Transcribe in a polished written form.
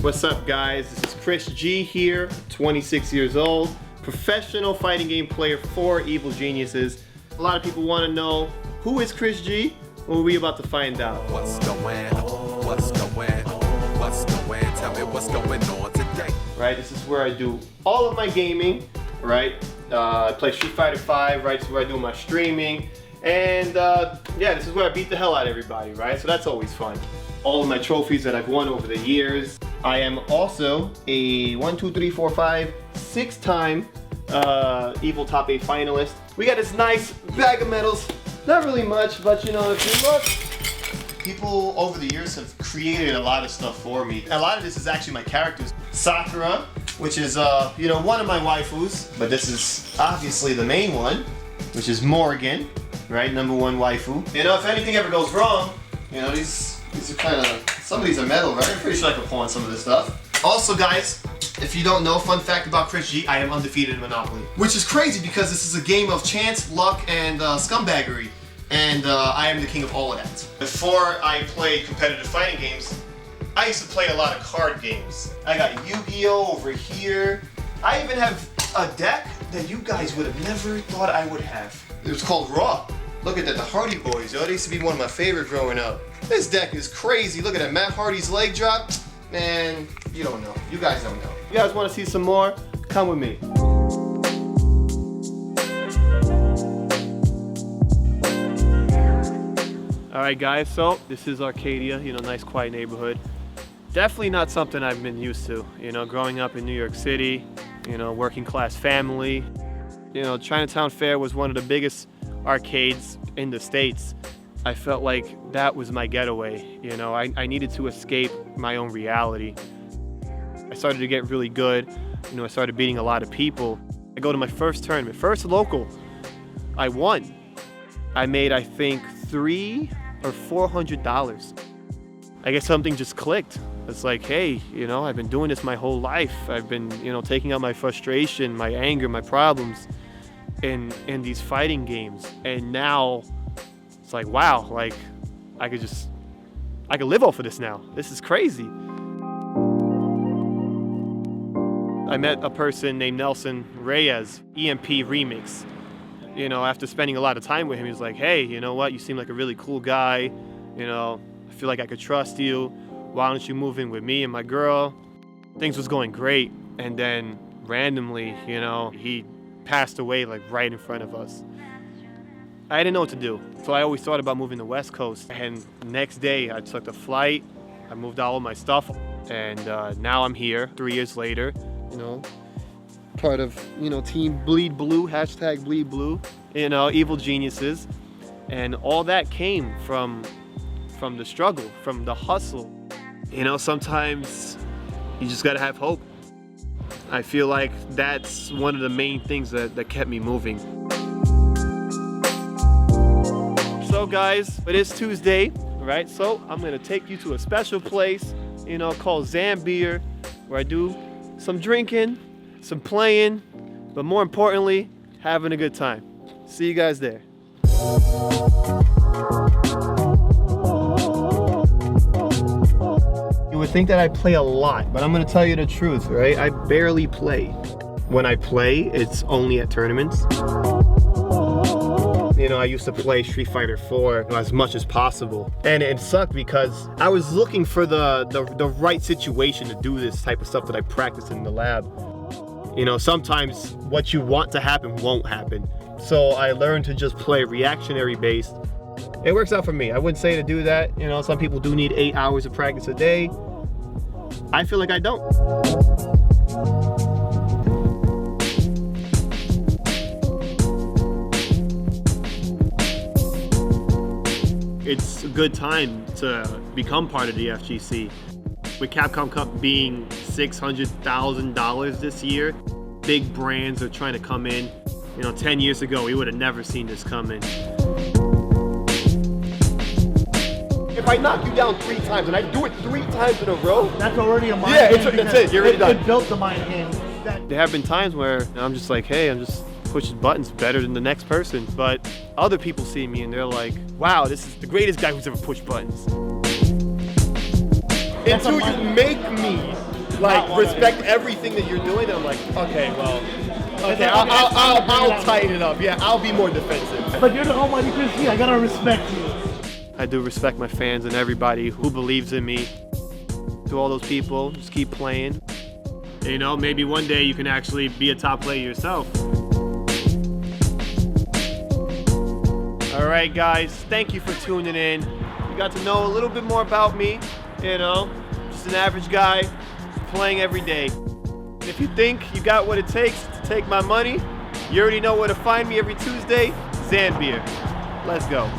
What's up, guys? This is ChrisG here, 26 years old, professional fighting game player for Evil Geniuses. A lot of people want to know, who is ChrisG? Well, we're about to find out. What's going on? What's going on? What's going on? Tell me what's going on today. Right, this is where I do all of my gaming, right? I play Street Fighter 5, right? This is where I do my streaming. And yeah, this is where I beat the hell out of everybody, right? So that's always fun. All of my trophies that I've won over the years. I am also a 6-time Evil Top 8 finalist. We got this nice bag of medals. Not really much, but you know, if you look, people over the years have created a lot of stuff for me. A lot of this is actually my characters. Sakura, which is you know, one of my waifus, but this is obviously the main one, which is Morgan, right? #1 waifu. You know, if anything ever goes wrong, you know, these are kind of, some of these are metal, right? I'm pretty sure I can pawn some of this stuff. Also, guys, if you don't know, fun fact about ChrisG, I am undefeated in Monopoly. Which is crazy because this is a game of chance, luck, and scumbaggery. And I am the king of all of that. Before I played competitive fighting games, I used to play a lot of card games. I got Yu-Gi-Oh! Over here. I even have a deck that you guys would have never thought I would have. It was called Raw. Look at that, the Hardy Boys, yo. They used to be one of my favorite growing up. This deck is crazy. Look at that, Matt Hardy's leg drop. Man, you don't know. You guys don't know. You guys want to see some more? Come with me. Alright guys, so this is Arcadia, you know, nice quiet neighborhood. Definitely not something I've been used to, you know, growing up in New York City, you know, working class family. You know, Chinatown Fair was one of the biggest arcades in the States. I felt like that was my getaway, you know, I needed to escape my own reality. I started to get really good, you know, I started beating a lot of people. I go to my first tournament, first local, I won. I made, I think, $300 or $400. I guess something just clicked. It's like, hey, you know, I've been doing this my whole life. I've been, you know, taking out my frustration, my anger, my problems in these fighting games. And now it's like, wow, like I could live off of this now. This is crazy. I met a person named Nelson Reyes, EMP Remix. You know, after spending a lot of time with him, he was like, hey, you know what? You seem like a really cool guy. You know, I feel like I could trust you. Why don't you move in with me and my girl? Things was going great. And then randomly, you know, he passed away like right in front of us. I didn't know what to do. So I always thought about moving to the West Coast. And next day I took the flight. I moved all of my stuff. And now I'm here 3 years later, you know. Part of, you know, Team Bleed Blue, hashtag Bleed Blue, you know, Evil Geniuses. And all that came from the struggle, from the hustle. You know, sometimes you just gotta have hope. I feel like that's one of the main things that kept me moving. So guys, it is Tuesday, right? So I'm gonna take you to a special place, you know, called Zan Beer, where I do some drinking, some playing, but more importantly, having a good time. See you guys there. You would think that I play a lot, but I'm gonna tell you the truth, right? I barely play. When I play, it's only at tournaments. You know, I used to play Street Fighter 4 as much as possible. And it sucked because I was looking for the right situation to do this type of stuff that I practiced in the lab. You know, sometimes what you want to happen won't happen. So I learned to just play reactionary based. It works out for me. I wouldn't say to do that. You know, some people do need 8 hours of practice a day. I feel like I don't. It's a good time to become part of the FGC. With Capcom Cup being $600,000 this year, big brands are trying to come in. You know, 10 years ago, we would have never seen this coming. If I knock you down 3 times and I do it 3 times in a row, that's already a mind game. Yeah, that's it. You're already done. It built the mind game. There have been times where I'm just like, hey, I'm just pushing buttons better than the next person. But other people see me and they're like, wow, this is the greatest guy who's ever pushed buttons. Until you make me like respect everything that you're doing. I'm like, okay, well, okay, I'll tighten it up. Yeah, I'll be more defensive. But you're the almighty NYChrisG. I gotta respect you. I do respect my fans and everybody who believes in me. To all those people, just keep playing. You know, maybe one day you can actually be a top player yourself. All right, guys, thank you for tuning in. You got to know a little bit more about me, you know, just an average guy playing every day. If you think you got what it takes to take my money, you already know where to find me every Tuesday, Zan Beer. Let's go.